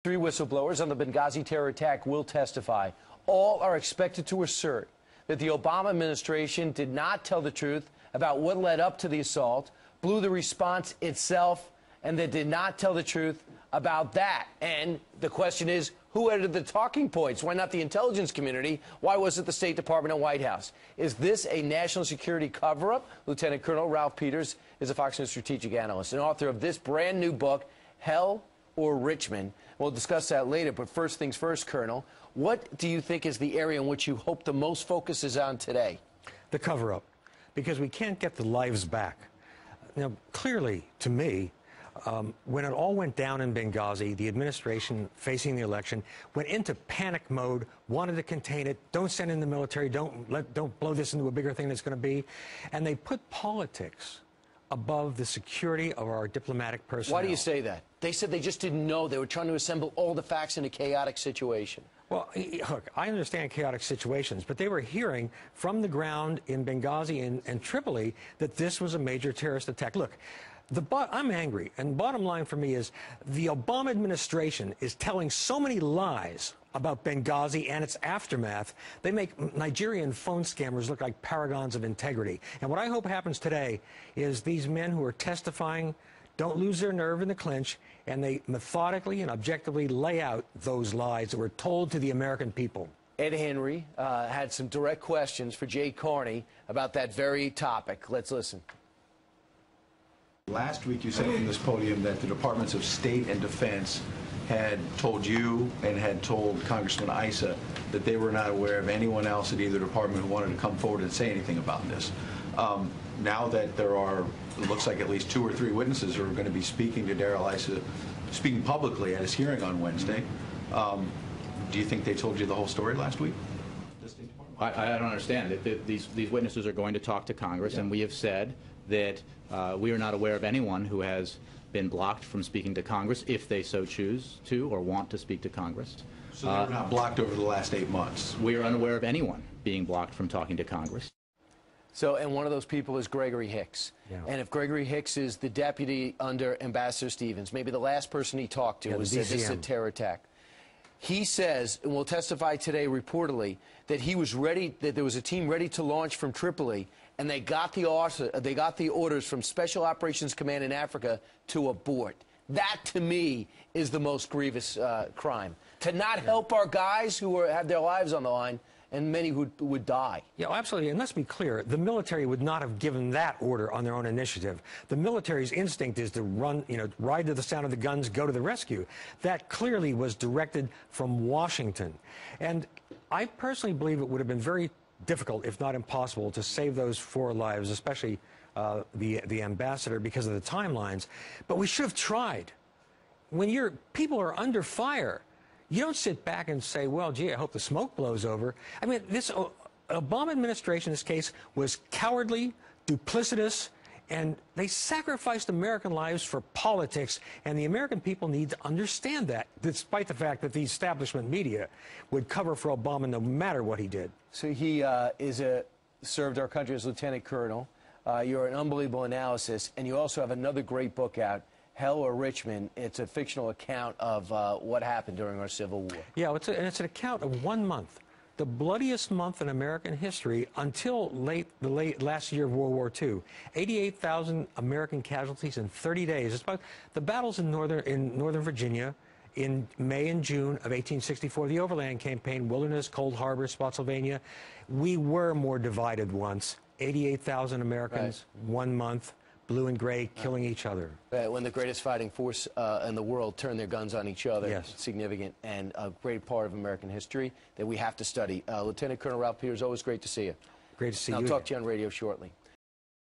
Three whistleblowers on the Benghazi terror attack will testify. All are expected to assert that the Obama administration did not tell the truth about what led up to the assault, blew the response itself, and that did not tell the truth about that. And the question is, who edited the talking points? Why not the intelligence community? Why was it the State Department and White House? Is this a national security cover-up? Lieutenant Colonel Ralph Peters is a Fox News strategic analyst and author of this brand new book, Hell or Richmond. We'll discuss that later, but first things first, Colonel, what do you think is the area in which you hope the most focus is on today? The cover-up, because we can't get the lives back. Now, clearly, to me, when it all went down in Benghazi, the administration facing the election went into panic mode, wanted to contain it, don't send in the military, don't blow this into a bigger thing that's going to be, and they put politics above the security of our diplomatic personnel. Why do you say that? They said they just didn't know. They were trying to assemble all the facts in a chaotic situation. Well, look, I understand chaotic situations, but they were hearing from the ground in Benghazi and Tripoli that this was a major terrorist attack. Look, I'm angry, and bottom line for me is the Obama administration is telling so many lies about Benghazi and its aftermath. They make Nigerian phone scammers look like paragons of integrity. And what I hope happens today is these men who are testifying don't lose their nerve in the clinch, and they methodically and objectively lay out those lies that were told to the American people. Ed Henry had some direct questions for Jay Carney about that very topic. Let's listen. Last week you said from this podium that the Departments of State and Defense had told you and had told Congressman Issa that they were not aware of anyone else at either department who wanted to come forward and say anything about this. Now that there are, it looks like at least 2 or 3 witnesses who are going to be speaking to Darrell Issa, speaking publicly at his hearing on Wednesday, do you think they told you the whole story last week? I don't understand. These witnesses are going to talk to Congress, and we have said that we are not aware of anyone who has been blocked from speaking to Congress if they so choose to or want to speak to Congress. So they were not blocked over the last 8 months? We are unaware of anyone being blocked from talking to Congress. So, and one of those people is Gregory Hicks. Yeah. And if Gregory Hicks is the deputy under Ambassador Stevens, maybe the last person he talked to was that this is a terror attack. He says, and will testify today reportedly, that he was ready, that there was a team ready to launch from Tripoli, and they got the orders from Special Operations Command in Africa to abort. That, to me, is the most grievous crime. To not help our guys who have their lives on the line, and many who would die. Yeah, absolutely. And let's be clear, the military would not have given that order on their own initiative. The military's instinct is to run, ride to the sound of the guns, go to the rescue. That clearly was directed from Washington. And I personally believe it would have been very difficult, if not impossible, to save those 4 lives, especially the ambassador, because of the timelines. But we should have tried. When people are under fire, you don't sit back and say, well, gee, I hope the smoke blows over. I mean, this Obama administration in this case was cowardly, duplicitous, and they sacrificed American lives for politics, and the American people need to understand that, despite the fact that the establishment media would cover for Obama no matter what he did. So he served our country as lieutenant colonel. You're an unbelievable analysis, and you also have another great book out, Hell or Richmond. It's a fictional account of what happened during our Civil War. Yeah, it's an account of 1 month, the bloodiest month in American history until the last year of World War II. 88,000 American casualties in 30 days. It's about the battles in Northern Virginia in May and June of 1864, the Overland Campaign, Wilderness, Cold Harbor, Spotsylvania. We were more divided once. 88,000 Americans, right. 1 month. Blue and gray, killing each other. When the greatest fighting force in the world turned their guns on each other. Yes. It's significant and a great part of American history that we have to study. Lieutenant Colonel Ralph Peters, always great to see you. Great to see you. I'll talk to you on radio shortly.